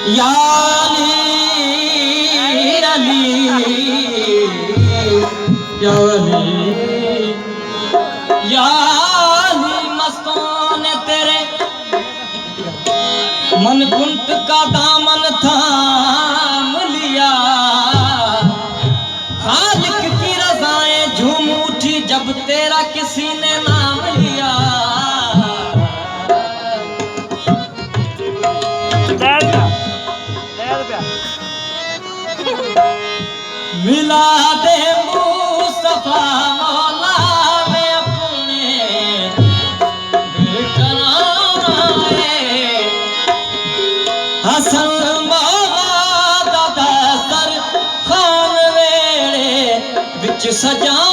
या अली या अली मस्तों ने तेरे मन कुंट का दामन थाम लिया। खालिक की रज़ाएं झूम उठी जब तेरा किसी ने नाम लिया। मिला दे मुस्तफा मौला में अपने कराए हसन मौला दा दर खान वेड़े विच सजा